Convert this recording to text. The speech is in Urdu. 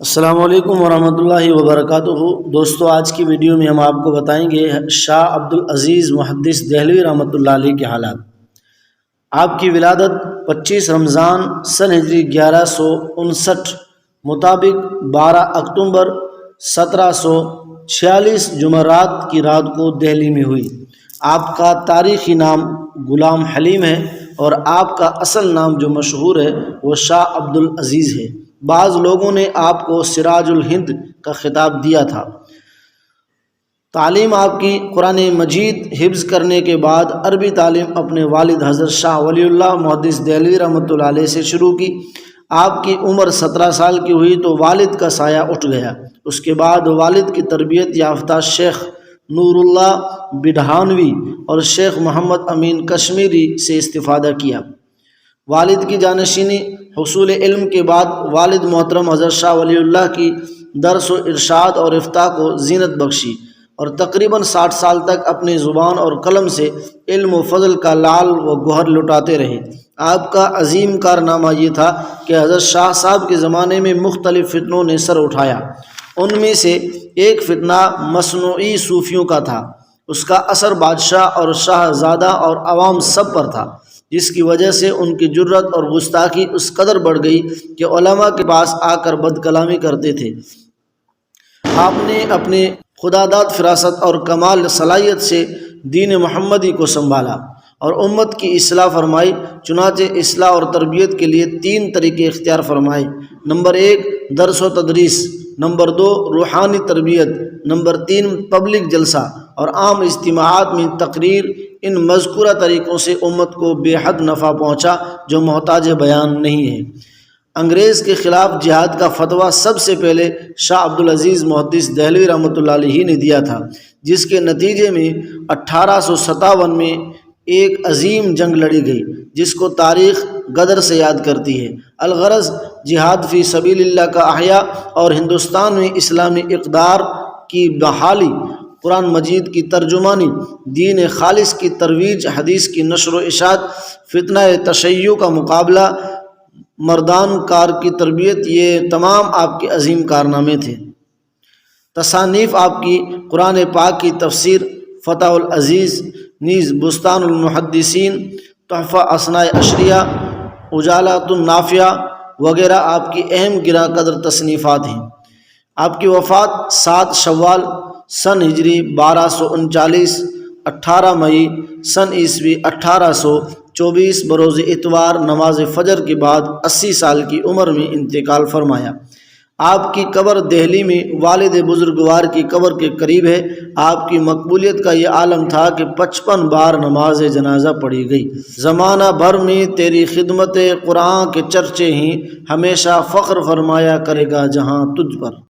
السلام علیکم ورحمۃ اللہ وبرکاتہ۔ دوستو، آج کی ویڈیو میں ہم آپ کو بتائیں گے شاہ عبدالعزیز محدث دہلوی رحمۃ اللہ علیہ کے حالات۔ آپ کی ولادت 25 رمضان سن ہجری 1159 مطابق 12 اکتوبر 1746 جمعرات کی رات کو دہلی میں ہوئی۔ آپ کا تاریخی نام غلام حلیم ہے اور آپ کا اصل نام جو مشہور ہے وہ شاہ عبدالعزیز ہے۔ بعض لوگوں نے آپ کو سراج الہند کا خطاب دیا تھا۔ تعلیم آپ کی قرآن مجید حفظ کرنے کے بعد عربی تعلیم اپنے والد حضرت شاہ ولی اللہ محدث دہلوی رحمۃ اللہ علیہ سے شروع کی۔ آپ کی عمر 17 سال کی ہوئی تو والد کا سایہ اٹھ گیا۔ اس کے بعد والد کی تربیت یافتہ شیخ نور اللہ بڈھانوی اور شیخ محمد امین کشمیری سے استفادہ کیا۔ والد کی جانشینی حصول علم کے بعد والد محترم حضرت شاہ ولی اللہ کی درس و ارشاد اور افتاء کو زینت بخشی اور تقریباً 60 سال تک اپنی زبان اور قلم سے علم و فضل کا لعل و گوہر لٹاتے رہے۔ آپ کا عظیم کارنامہ یہ تھا کہ حضرت شاہ صاحب کے زمانے میں مختلف فتنوں نے سر اٹھایا۔ ان میں سے ایک فتنہ مصنوعی صوفیوں کا تھا۔ اس کا اثر بادشاہ اور شاہزادہ اور عوام سب پر تھا، جس کی وجہ سے ان کی جرت اور گستاخی اس قدر بڑھ گئی کہ علماء کے پاس آ کر بد کلامی کرتے تھے۔ آپ نے اپنے خداداد فراست اور کمال صلاحیت سے دین محمدی کو سنبھالا اور امت کی اصلاح فرمائی۔ چنانچہ اصلاح اور تربیت کے لیے 3 طریقے اختیار فرمائے۔ نمبر 1 درس و تدریس، نمبر 2 روحانی تربیت، نمبر 3 پبلک جلسہ اور عام اجتماعات میں تقریر۔ ان مذکورہ طریقوں سے امت کو بے حد نفع پہنچا جو محتاج بیان نہیں ہے۔ انگریز کے خلاف جہاد کا فتویٰ سب سے پہلے شاہ عبدالعزیز محدث دہلوی رحمۃ اللہ علیہ نے دیا تھا، جس کے نتیجے میں 1857 میں ایک عظیم جنگ لڑی گئی جس کو تاریخ غدر سے یاد کرتی ہے۔ الغرض جہاد فی سبیل اللہ کا احیاء اور ہندوستان میں اسلامی اقدار کی بحالی، قرآن مجید کی ترجمانی، دین خالص کی ترویج، حدیث کی نشر و اشاعت، فتنہ تشیع کا مقابلہ، مردان کار کی تربیت، یہ تمام آپ کے عظیم کارنامے تھے۔ تصانیف آپ کی قرآن پاک کی تفسیر فتح العزیز، نیز بستان المحدثین، تحفہ اثناء عشریہ، اجالۃ النافعہ وغیرہ آپ کی اہم گراں قدر تصنیفات ہیں۔ آپ کی وفات 7 شوال سن ہجری 1239، 18 مئی سن عیسوی 1824 بروز اتوار نماز فجر کے بعد 80 سال کی عمر میں انتقال فرمایا۔ آپ کی قبر دہلی میں والد بزرگوار کی قبر کے قریب ہے۔ آپ کی مقبولیت کا یہ عالم تھا کہ 55 بار نماز جنازہ پڑھی گئی۔ زمانہ بھر میں تیری خدمت قرآن کے چرچے ہی ہمیشہ فخر فرمایا کرے گا جہاں تجھ پر۔